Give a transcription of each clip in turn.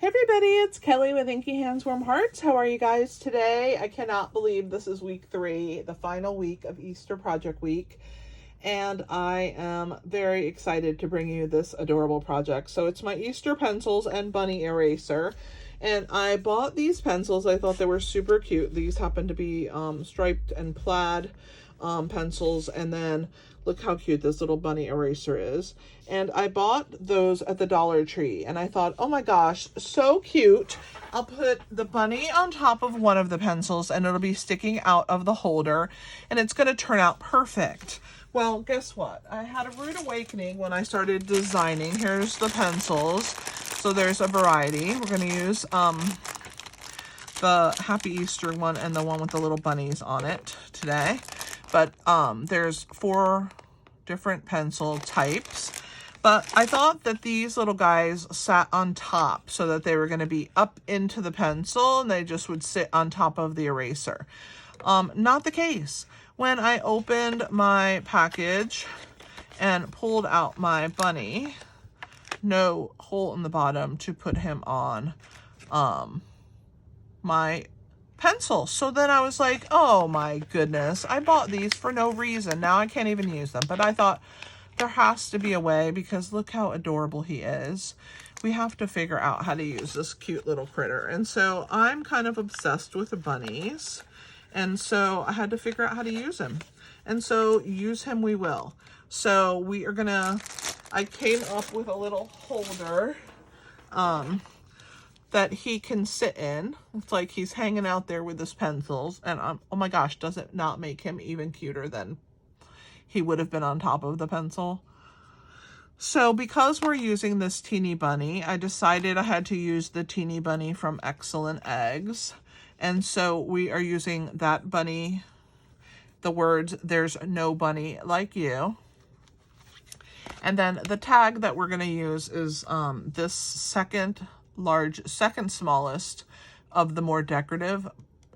Hey everybody, it's Kelly with Inky Hands Warm Hearts. How are you guys today? I cannot believe this is week 3, the final week of Easter Project Week. And I am very excited to bring you this adorable project. So it's my Easter pencils and bunny eraser. And I bought these pencils. I thought they were super cute. These happen to be striped and plaid pencils. And then look how cute this little bunny eraser is. And I bought those at the Dollar Tree. And I thought, oh my gosh, so cute. I'll put the bunny on top of one of the pencils and it'll be sticking out of the holder. And it's going to turn out perfect. Well, guess what? I had a rude awakening when I started designing. Here's the pencils. So there's a variety. We're going to use the Happy Easter one and the one with the little bunnies on it today. But there's 4 different pencil types. But I thought that these little guys sat on top so that they were going to be up into the pencil and they just would sit on top of the eraser. Not the case. When I opened my package and pulled out my bunny, no hole in the bottom to put him on my pencil. So then I was like, oh my goodness, I bought these for no reason. Now I can't even use them. But I thought there has to be a way because look how adorable he is. We have to figure out how to use this cute little critter. And so I'm kind of obsessed with the bunnies. And so I had to figure out how to use him. And so use him we will. So we are gonna, I came up with a little holder that he can sit in. It's like he's hanging out there with his pencils. And oh my gosh, does it not make him even cuter than he would have been on top of the pencil? So because we're using this teeny bunny, I decided I had to use the teeny bunny from Excellent Eggs. And so we are using that bunny, the words, "There's no bunny like you." And then the tag that we're going to use is this second smallest of the more decorative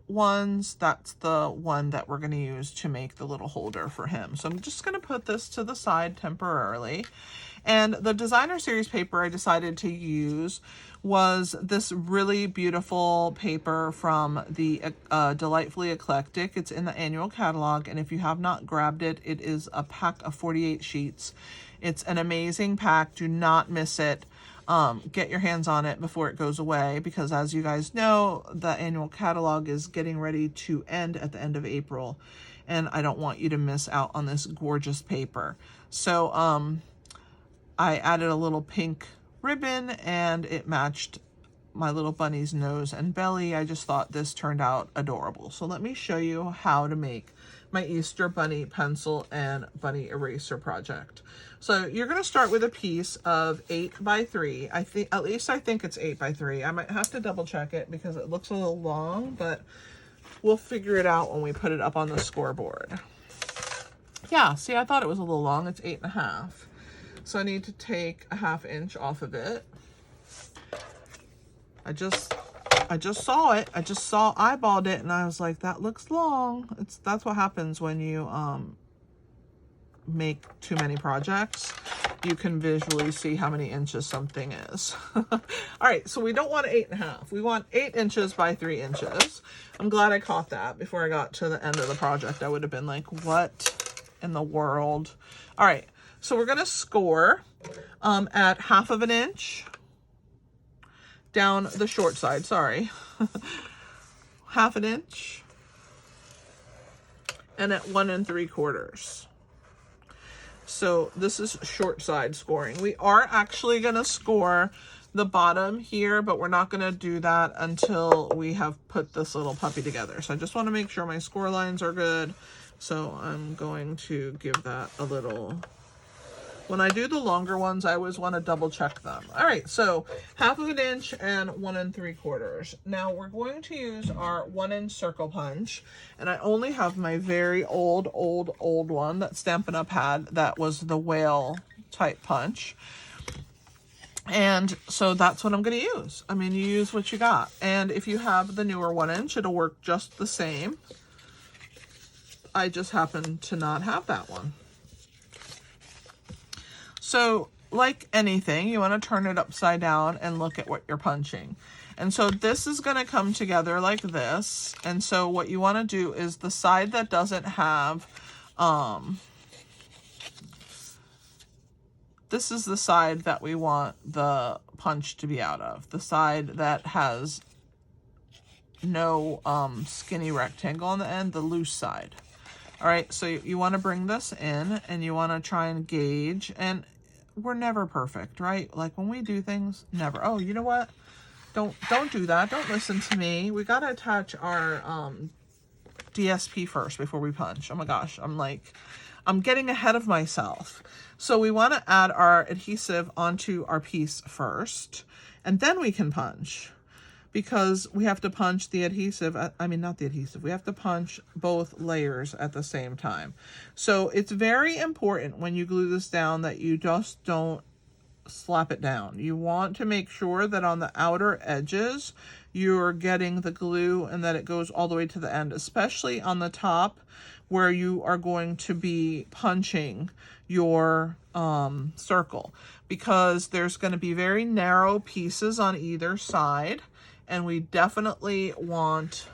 ones. That's the one that we're going to use to make the little holder for him. So I'm just going to put this to the side temporarily. And the designer series paper I decided to use was this really beautiful paper from the Delightfully Eclectic. It's in the annual catalog, and if you have not grabbed it, it is a pack of 48 sheets. It's an amazing pack. Do not miss it. Get your hands on it before it goes away, because as you guys know, the annual catalog is getting ready to end at the end of April, and I don't want you to miss out on this gorgeous paper. So I added a little pink ribbon and it matched my little bunny's nose and belly. I just thought this turned out adorable. So let me show you how to make my Easter bunny pencil and bunny eraser project. So you're going to start with a piece of 8 by 3. I think it's 8 by 3. I might have to double check it because it looks a little long, but we'll figure it out when we put it up on the scoreboard. Yeah, see, I thought it was a little long. It's 8.5. So I need to take a 1/2 inch off of it. I just saw it. I just eyeballed it and I was like, that looks long. That's what happens when you make too many projects. You can visually see how many inches something is. All right, so we don't want 8.5. We want 8 inches by 3 inches. I'm glad I caught that before I got to the end of the project. I would have been like, what in the world? All right. So we're going to score at 1/2 inch down the short side, sorry. 1/2 inch and at 1 3/4. So this is short side scoring. We are actually going to score the bottom here, but we're not going to do that until we have put this little puppy together. So I just want to make sure my score lines are good. So I'm going to give that a little... When I do the longer ones, I always want to double check them. All right, so 1/2 inch and 1 3/4. Now we're going to use our 1 inch circle punch. And I only have my very old one that Stampin' Up had. That was the whale type punch. And so that's what I'm going to use. I mean, you use what you got. And if you have the newer 1 inch, it'll work just the same. I just happen to not have that one. So like anything, you want to turn it upside down and look at what you're punching. And so this is going to come together like this. And so what you want to do is the side that doesn't have, this is the side that we want the punch to be out of. The side that has no skinny rectangle on the end, the loose side. All right, so you want to bring this in and you want to try and gauge, and we're never perfect, right? Like when we do things, never. Oh, you know what? Don't do that. Don't listen to me. We got to attach our DSP first before we punch. Oh my gosh, I'm getting ahead of myself. So we want to add our adhesive onto our piece first, and then we can punch. Because we have to punch the adhesive, not the adhesive, we have to punch both layers at the same time. So it's very important when you glue this down that you just don't slap it down. You want to make sure that on the outer edges, you're getting the glue and that it goes all the way to the end, especially on the top where you are going to be punching your circle, because there's going to be very narrow pieces on either side. And we definitely want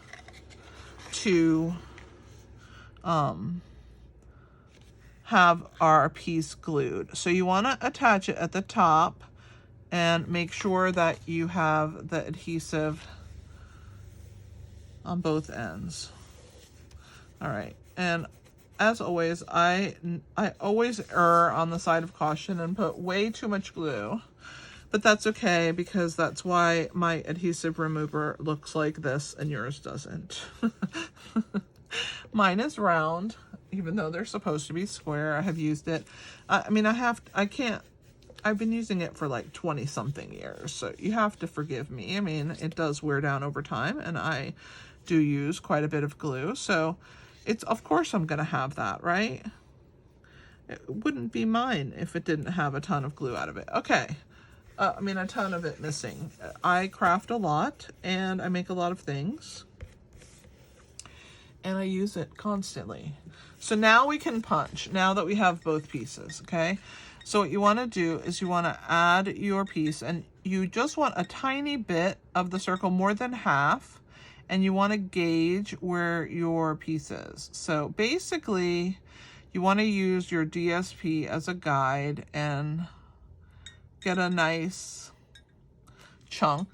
to have our piece glued. So you want to attach it at the top and make sure that you have the adhesive on both ends. All right, and as always, I always err on the side of caution and put way too much glue. But that's okay, because that's why my adhesive remover looks like this and yours doesn't. Mine is round, even though they're supposed to be square. I have used it. I've been using it for like 20 something years, so you have to forgive me. I mean, it does wear down over time, and I do use quite a bit of glue. So of course I'm gonna have that, right? It wouldn't be mine if it didn't have a ton of glue out of it. Okay. A ton of it missing. I craft a lot, and I make a lot of things, and I use it constantly. So now we can punch, now that we have both pieces, okay? So what you want to do is you want to add your piece, and you just want a tiny bit of the circle, more than half, and you want to gauge where your piece is. So basically, you want to use your DSP as a guide and get a nice chunk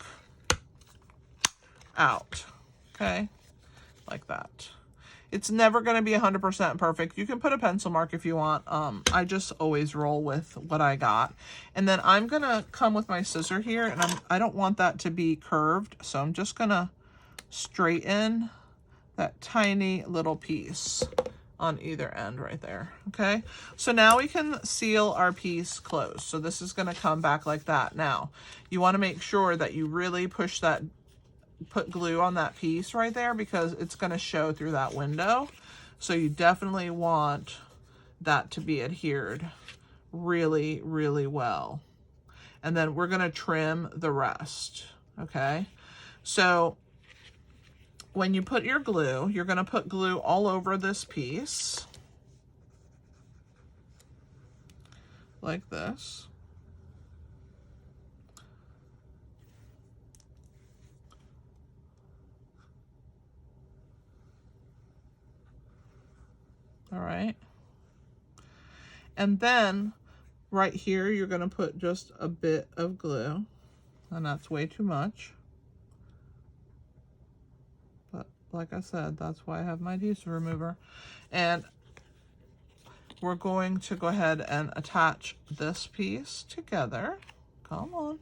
out, okay? Like that. It's never going to be 100% perfect. You can put a pencil mark if you want. I just always roll with what I got. And then I'm going to come with my scissor here, and I don't want that to be curved, so I'm just going to straighten that tiny little piece on either end right there, okay? So now we can seal our piece closed. So this is gonna come back like that. Now, you wanna make sure that you really put glue on that piece right there, because it's gonna show through that window. So you definitely want that to be adhered really, really well. And then we're gonna trim the rest, okay? So when you put your glue, you're going to put glue all over this piece, like this. All right. And then right here, you're going to put just a bit of glue, and that's way too much. Like I said, that's why I have my adhesive remover. And we're going to go ahead and attach this piece together. Come on.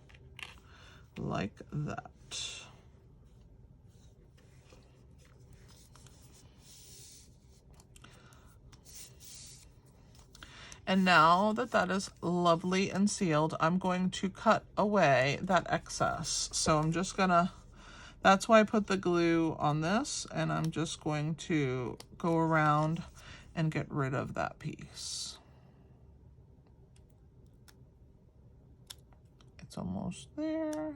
Like that. And now that that is lovely and sealed, I'm going to cut away that excess. So I'm just gonna, that's why I put the glue on this, and I'm just going to go around and get rid of that piece. It's almost there.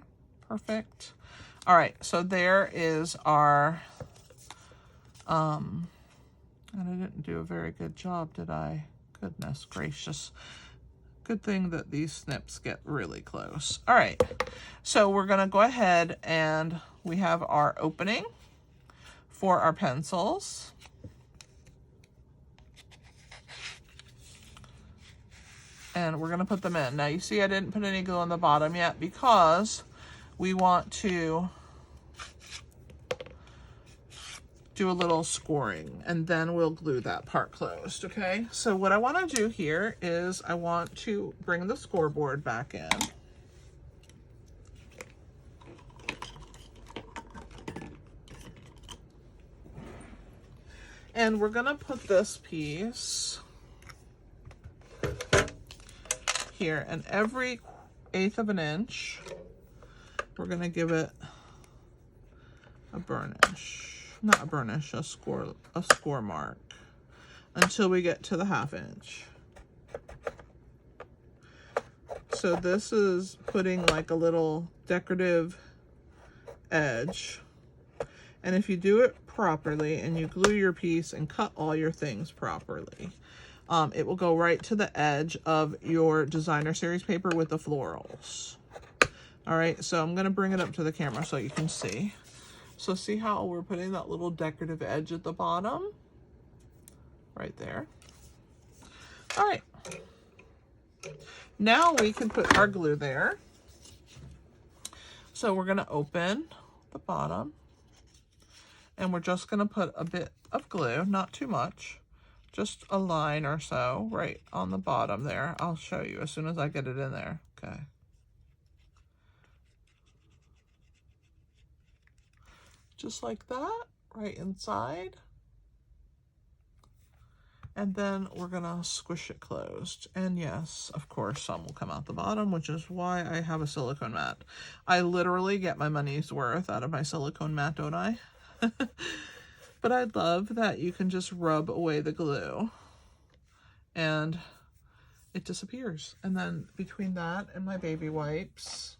Perfect. All right, so there is our, and I didn't do a very good job, did I? Goodness gracious. Good thing that these snips get really close. All right, so we're gonna go ahead and we have our opening for our pencils. And we're gonna put them in. Now you see I didn't put any glue on the bottom yet because we want to do a little scoring and then we'll glue that part closed, okay? So what I wanna do here is I want to bring the scoreboard back in. And we're gonna put this piece here, and every 1/8 of an inch, we're gonna give it a burnish, not a burnish, a score mark until we get to the 1/2 inch. So this is putting like a little decorative edge. And if you do it properly and you glue your piece and cut all your things properly, it will go right to the edge of your designer series paper with the florals. All right, so I'm gonna bring it up to the camera so you can see. So see how we're putting that little decorative edge at the bottom? Right there. All right. Now we can put our glue there. So we're gonna open the bottom and we're just gonna put a bit of glue, not too much, just a line or so right on the bottom there. I'll show you as soon as I get it in there, okay. Just like that, right inside. And then we're gonna squish it closed. And yes, of course, some will come out the bottom, which is why I have a silicone mat. I literally get my money's worth out of my silicone mat, don't I? But I love that you can just rub away the glue and it disappears. And then between that and my baby wipes,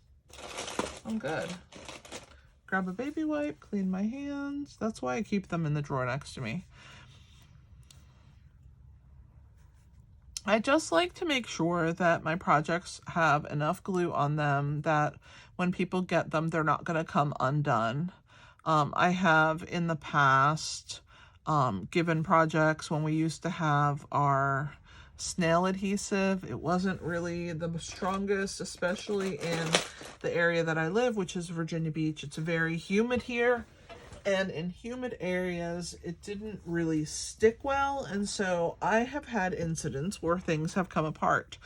I'm good. Grab a baby wipe, clean my hands. That's why I keep them in the drawer next to me. I just like to make sure that my projects have enough glue on them that when people get them, they're not going to come undone. I have in the past given projects when we used to have our snail adhesive. It wasn't really the strongest, especially in the area that I live, which is Virginia Beach. It's very humid here. And in humid areas, it didn't really stick well. And so I have had incidents where things have come apart.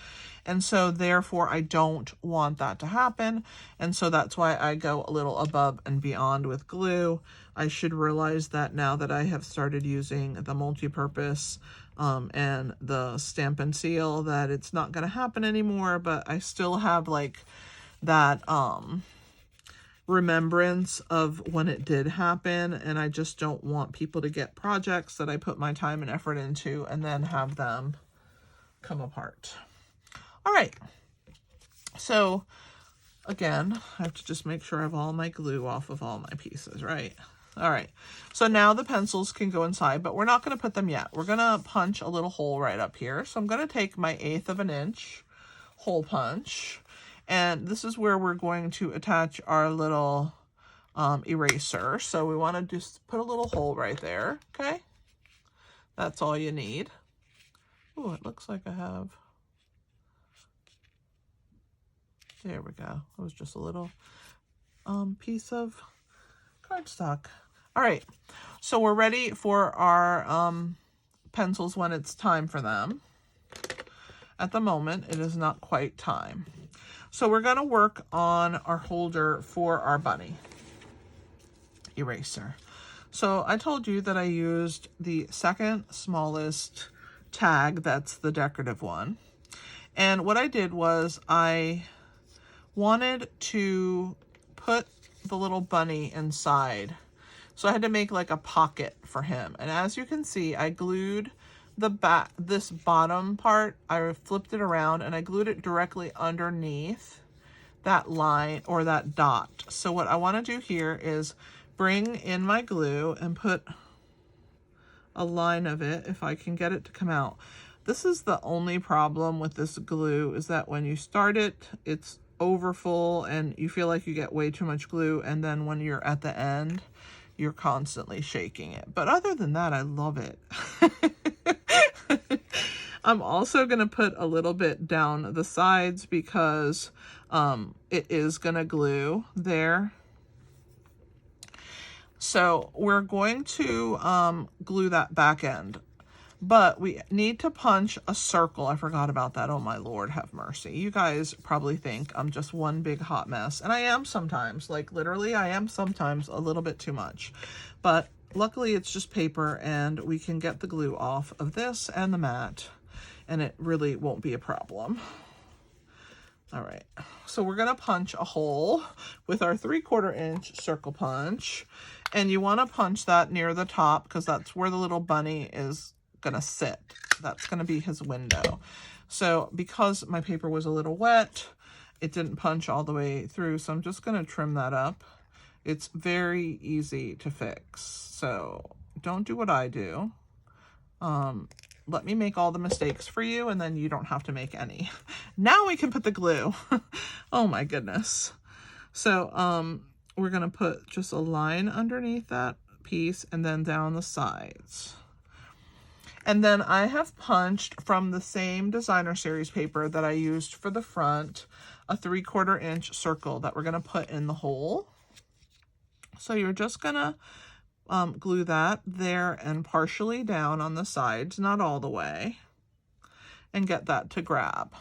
And so therefore, I don't want that to happen. And so that's why I go a little above and beyond with glue. I should realize that now that I have started using the multi-purpose and the Stampin' Seal, that it's not going to happen anymore. But I still have like that remembrance of when it did happen, and I just don't want people to get projects that I put my time and effort into and then have them come apart. All right, so again, I have to just make sure I have all my glue off of all my pieces, right? All right, so now the pencils can go inside, but we're not going to put them yet. We're going to punch a little hole right up here. So I'm going to take my 1/8 of an inch hole punch, and this is where we're going to attach our little eraser. So we want to just put a little hole right there, okay? That's all you need. Oh, it looks like I have... There we go. It was just a little piece of cardstock. All right, so we're ready for our pencils when it's time for them. At the moment, it is not quite time. So we're going to work on our holder for our bunny eraser. So I told you that I used the second smallest tag, that's the decorative one. And what I did was I wanted to put the little bunny inside. So I had to make like a pocket for him. And as you can see, I glued the back, this bottom part, I flipped it around and I glued it directly underneath that line or that dot. So what I want to do here is bring in my glue and put a line of it, if I can get it to come out. This is the only problem with this glue, is that when you start it, it's over full and you feel like you get way too much glue, and then when you're at the end, you're constantly shaking it. But other than that, I love it. I'm also going to put a little bit down the sides because it is going to glue there. So we're going to glue that back end. But we need to punch a circle. I forgot about that. Oh my Lord, have mercy. You guys probably think I'm just one big hot mess. And I am sometimes. Like literally, I am sometimes a little bit too much. But luckily it's just paper and we can get the glue off of this and the mat. And it really won't be a problem. All right, so we're gonna punch a hole with our 3/4 inch circle punch. And you wanna punch that near the top because that's where the little bunny is gonna sit. That's gonna be his window. So because my paper was a little wet, it didn't punch all the way through, so I'm just gonna trim that up. It's very easy to fix, so don't do what I do. Let me make all the mistakes for you, and then you don't have to make any. Now we can put the glue. Oh my goodness. So we're gonna put just a line underneath that piece and then down the sides. And then I have punched from the same designer series paper that I used for the front, a 3/4 inch circle that we're gonna put in the hole. So you're just gonna glue that there and partially down on the sides, not all the way, and get that to grab.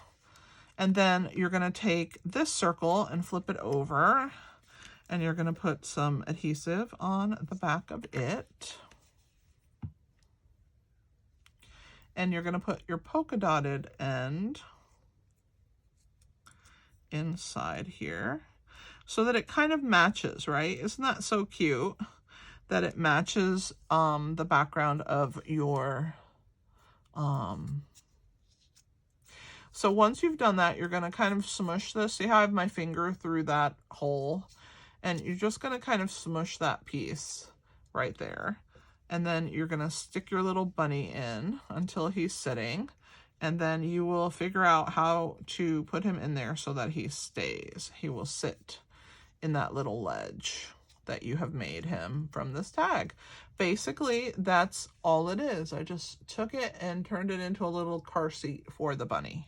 And then you're gonna take this circle and flip it over, and you're gonna put some adhesive on the back of it. And you're gonna put your polka dotted end inside here so that it kind of matches, right? Isn't that so cute that it matches the background of your so once you've done that, you're gonna kind of smush this. See how I have my finger through that hole? And you're just gonna kind of smush that piece right there. And then you're gonna stick your little bunny in until he's sitting. And then you will figure out how to put him in there so that he stays. He will sit in that little ledge that you have made him from this tag. Basically, that's all it is. I just took it and turned it into a little car seat for the bunny.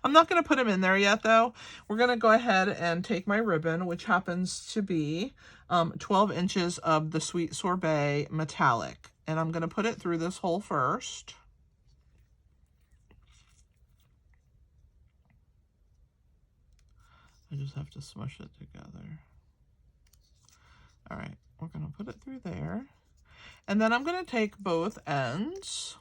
I'm not going to put him in there yet, though. We're going to go ahead and take my ribbon, which happens to be 12 inches of the Sweet Sorbet metallic. And I'm going to put it through this hole first. I just have to smush it together. All right, we're going to put it through there. And then I'm going to take both ends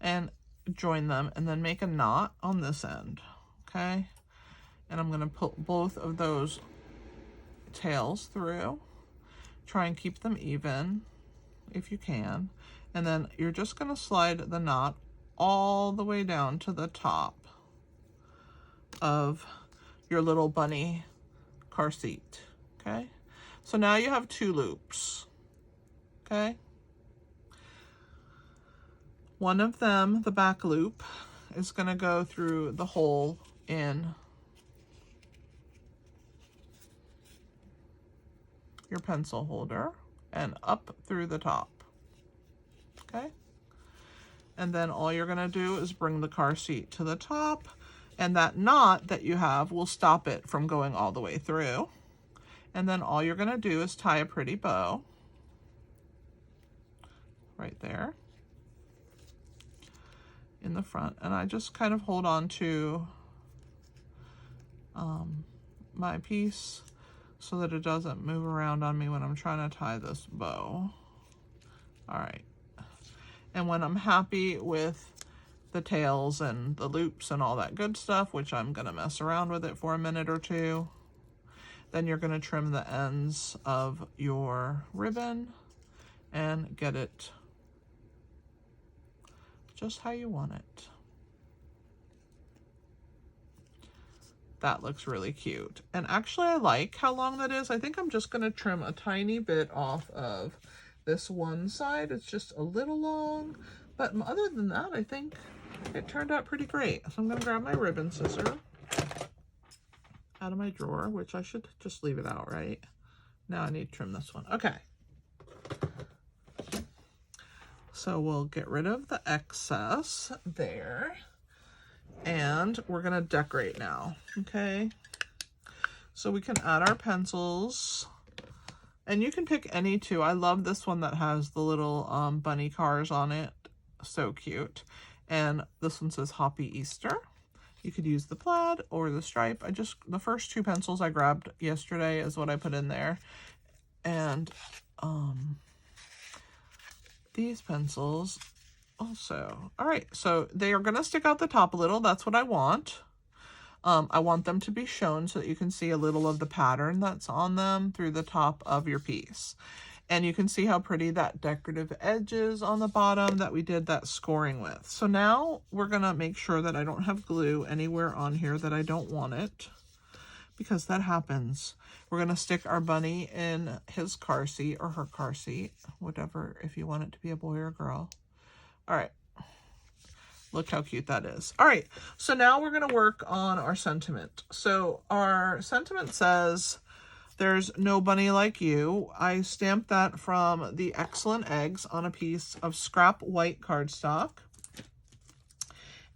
and join them and then make a knot on this end, okay? And I'm going to put both of those tails through. Try and keep them even if you can. And then you're just going to slide the knot all the way down to the top of your little bunny car seat, okay? So now you have 2 loops, okay? One of them, the back loop, is going to go through the hole in your pencil holder and up through the top, okay? And then all you're going to do is bring the car seat to the top, and that knot that you have will stop it from going all the way through. And then all you're going to do is tie a pretty bow right there in the front. And I just kind of hold on to my piece so that it doesn't move around on me when I'm trying to tie this bow. All right. And when I'm happy with the tails and the loops and all that good stuff, which I'm going to mess around with it for a minute or two, then you're going to trim the ends of your ribbon and get it just how you want it. That looks really cute. And actually I like how long that is. I think I'm just going to trim a tiny bit off of this one side, it's just a little long, but other than that, I think it turned out pretty great. So I'm gonna grab my ribbon scissor out of my drawer, which I should just leave it out, right? Now I need to trim this one. Okay. So we'll get rid of the excess there, and we're gonna decorate now, okay? So we can add our pencils, and you can pick any two. I love this one that has the little bunny cars on it. So cute. And this one says Happy Easter. You could use the plaid or the stripe. The first two pencils I grabbed yesterday is what I put in there. And these pencils also. All right, so they are gonna stick out the top a little. That's what I want. I want them to be shown so that you can see a little of the pattern that's on them through the top of your piece. And you can see how pretty that decorative edge is on the bottom that we did that scoring with. So now we're gonna make sure that I don't have glue anywhere on here that I don't want it, because that happens. We're gonna stick our bunny in his car seat or her car seat, whatever, if you want it to be a boy or a girl. All right. Look how cute that is. All right, so now we're gonna work on our sentiment. So our sentiment says, "There's no bunny like you." I stamped that from the Excellent Eggs on a piece of scrap white cardstock.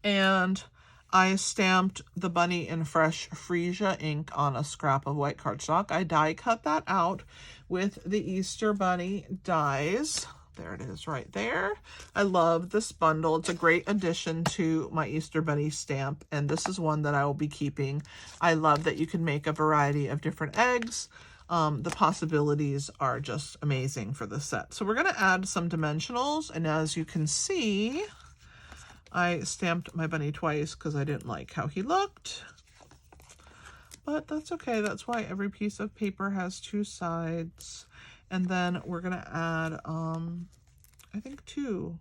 And I stamped the bunny in fresh freesia ink on a scrap of white cardstock. I die cut that out with the Easter Bunny dies. There it is right there. I love this bundle. It's a great addition to my Easter Bunny stamp, and this is one that I will be keeping. I love that you can make a variety of different eggs. The possibilities are just amazing for this set. So we're going to add some dimensionals, and as you can see, I stamped my bunny twice because I didn't like how he looked. But that's okay. That's why every piece of paper has two sides. And then we're going to add, I think two,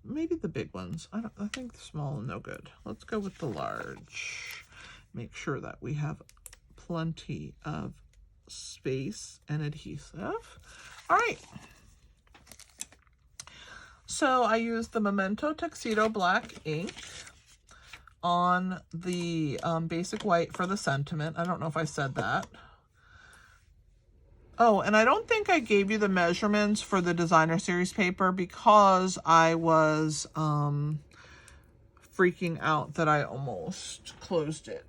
maybe the big ones. I think the small and no good. Let's go with the large. Make sure that we have plenty of space and adhesive. All right. So I used the Memento Tuxedo Black ink on the basic white for the sentiment. I don't know if I said that. Oh, and I don't think I gave you the measurements for the designer series paper because I was freaking out that I almost closed it.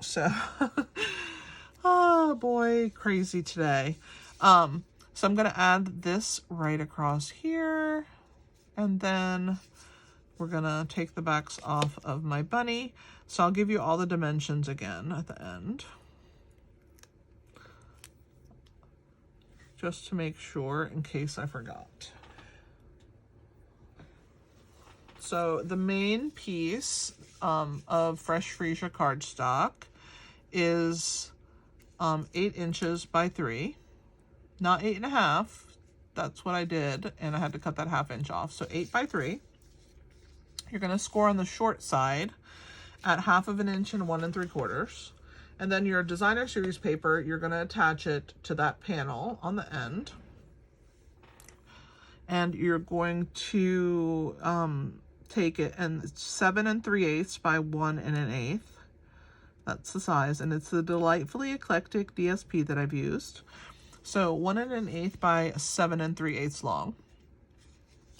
So, oh boy, crazy today. So I'm going to add this right across here, and then we're going to take the backs off of my bunny. So I'll give you all the dimensions again at the end, just to make sure in case I forgot. So the main piece of fresh freesia cardstock is 8 inches by 3, not 8.5. That's what I did, and I had to cut that 1/2 inch off. So 8 by 3. You're going to score on the short side at 1/2 inch and 1 3/4. And then your designer series paper, you're going to attach it to that panel on the end. And you're going to take it and 7 3/8 by 1 1/8. That's the size. And it's the Delightfully Eclectic DSP that I've used. So 1 1/8 by 7 3/8 long.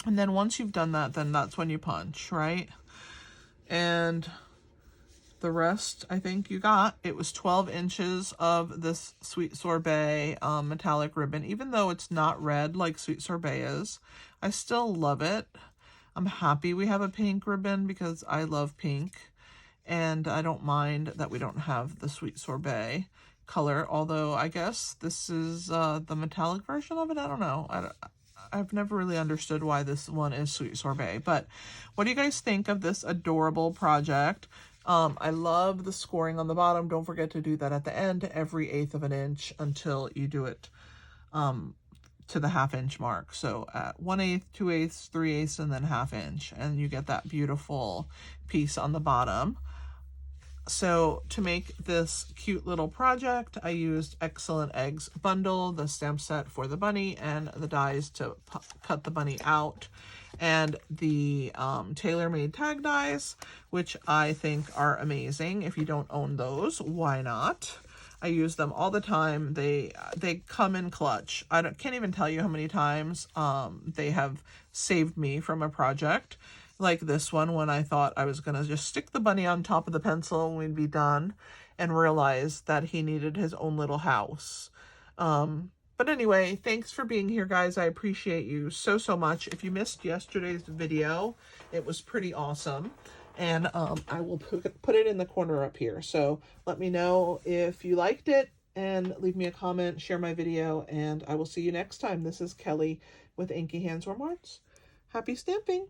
And then once you've done that, then that's when you punch, right? And the rest, I think you got. It was 12 inches of this Sweet Sorbet metallic ribbon. Even though it's not red like Sweet Sorbet is, I still love it. I'm happy we have a pink ribbon because I love pink. And I don't mind that we don't have the Sweet Sorbet color. Although I guess this is the metallic version of it. I don't know. I've never really understood why this one is Sweet Sorbet. But what do you guys think of this adorable project? I love the scoring on the bottom. Don't forget to do that at the end, every 1/8 inch until you do it to the 1/2 inch mark. So at 1/8, 2/8, 3/8, and then 1/2 inch. And you get that beautiful piece on the bottom. So to make this cute little project, I used Excellent Eggs bundle, the stamp set for the bunny, and the dies to cut the bunny out, and the tailor-made tag dies, which I think are amazing. If you don't own those, why not? I use them all the time. They come in clutch. Can't even tell you how many times they have saved me from a project. Like this one, when I thought I was going to just stick the bunny on top of the pencil and we'd be done, and realized that he needed his own little house. But anyway, thanks for being here, guys. I appreciate you so, so much. If you missed yesterday's video, it was pretty awesome. And I will put it in the corner up here. So let me know if you liked it, and leave me a comment, share my video, and I will see you next time. This is Kelly with Inky Hands Warm Arts. Happy stamping!